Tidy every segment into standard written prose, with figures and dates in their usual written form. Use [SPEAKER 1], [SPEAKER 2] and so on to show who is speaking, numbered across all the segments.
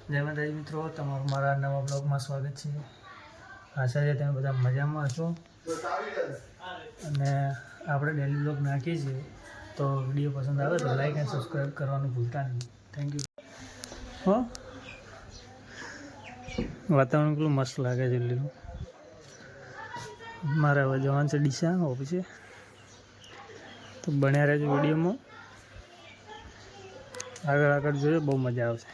[SPEAKER 1] જય માતાજી મિત્રો, તમારું મારા નવા બ્લોગમાં સ્વાગત છે। આશા છે તમે બધા મજામાં હશો અને આપણે ડેલી બ્લોગ નાખીએ છીએ, તો વિડીયો પસંદ આવે તો લાઈક એન્ડ સબસ્ક્રાઈબ કરવાનું ભૂલતા નહીં। Thank you. હો, વાતાવરણ કેટલું મસ્ત લાગે છે લીલું। મારે હવે જવાનું છે ડીસા ઓફિસે, તો બન્યા રહેજો વિડીયોમાં, આગળ જોઈએ, બહુ મજા આવશે।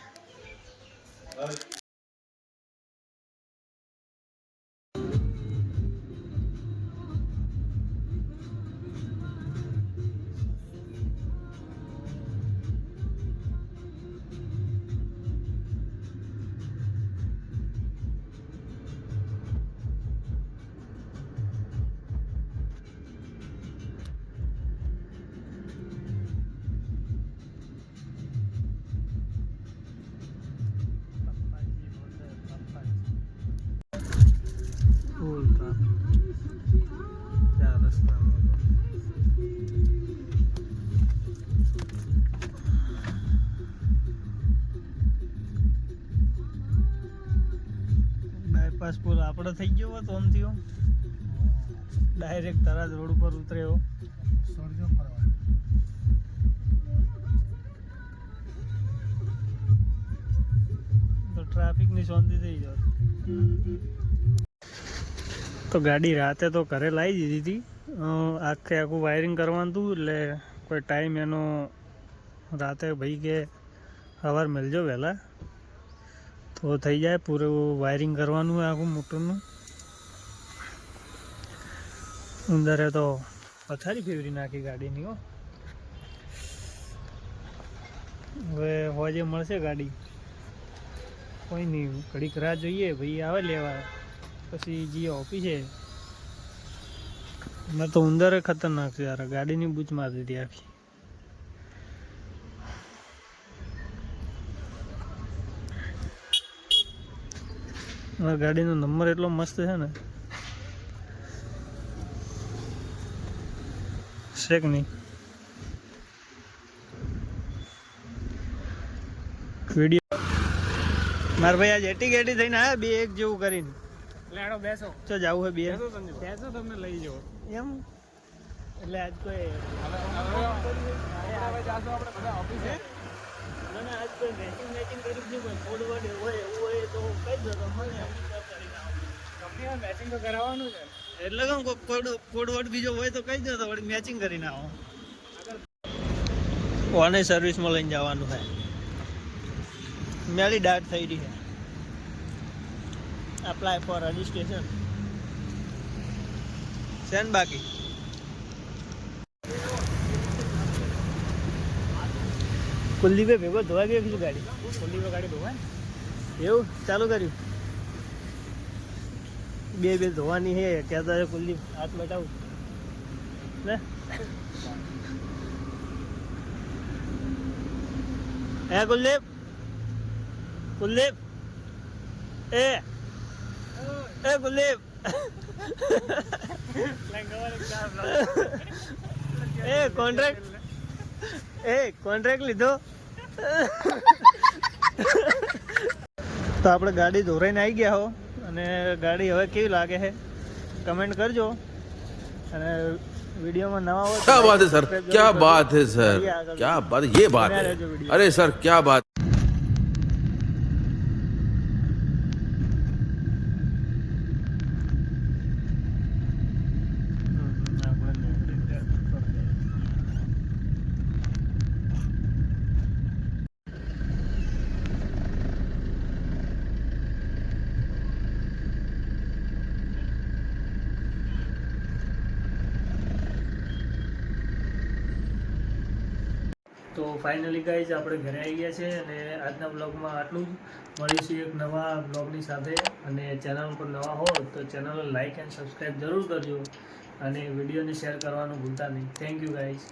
[SPEAKER 1] બાયપાસ પુલ આપણે થઈ ગયો હોત ઓમથી ઓમ ડાયરેક્ટ તરત રોડ ઉપર ઉતર્યો સરજો ફરવા, તો ટ્રાફિકની શાંતિ થઈ જાત। તો ગાડી રાતે તો ઘરે લાવી દીધી હતી, આખું વાયરિંગ કરવાનું હતું, એટલે કોઈ ટાઈમ એનો રાતે ભાઈ કે સવાર મળજો વહેલા તો થઈ જાય, પૂરું વાયરિંગ કરવાનું હોય આખું મોટરનું। અંદરે તો પથારી ફેરવી નાખી ગાડીની। હો, હવે હોજે મળશે ગાડી, કોઈ નહીં, ઘડીક રાહ જોઈએ, ભાઈ આવે લેવા, પછી જઈએ ઓફિસે। મેં તો ઉંદરે ખતરનાક છે યાર, ગાડીની બૂચ મારી દીધી આખી। ગાડીનો નંબર એટલો મસ્ત છે ને, છે કે નહીં? વિડીયો મારા ભાઈ આજ એટી ગેટી થઈને આવ્યા, બે એક જેવું કરીને। લેડો બેસો, તો જવું હોય બે બેસો, તમને લઈ જાઓ એમ, એટલે આજ કોઈ આપણે બધા ઓફિસે આજ કોઈ મેચિંગ કર્યું છે, કોઈ કોડ વર્ડ હોય એવું હોય તો કઈ દો, કંપનીમાં મેચિંગ તો કરાવવાનું છે, એટલે કેમ કોડ વર્ડ બીજો હોય તો કઈ દો, તો વળી મેચિંગ કરીને આવો। કોને સર્વિસમાં લઈને જવાનું છે, મેળી દાટ થઈ રહી છે, અપ્લાય ફોર રજિસ્ટ્રેશન છે ને બાકી। કુલદીપે ભેગો ધોવા ગયો કીધું ગાડી, કુલદીપે ગાડી ધોવાય એવું ચાલુ કર્યું, બે ધોવાની છે કહેતા કુલદીપ, હાથ બચાવું ને હે કુલદીપ, કુલદીપ એ કુલદીપ કોન્ટ્રાક્ટ લીધો। તો આપણે ગાડી ધોરાઈને આવી ગયા હો, અને ગાડી હવે કેવી લાગે છે કમેન્ટ કરજો, અને વિડીયોમાં નવા હોય
[SPEAKER 2] क्या बात है सर, क्या बात है सर, क्या बात, ये बात है, अरे सर क्या बात।
[SPEAKER 1] તો ફાઇનલી ગાઈઝ આપણે ઘરે આવી ગયા છે, અને આજના બ્લોગમાં આટલું જ। મળીશું એક નવા બ્લોગની સાથે, અને ચેનલ પર નવા હો તો ચેનલને લાઇક એન્ડ સબસ્ક્રાઈબ જરૂર કરજો, અને વિડીયોને શેર કરવાનું ભૂલતા નહીં। Thank you guys.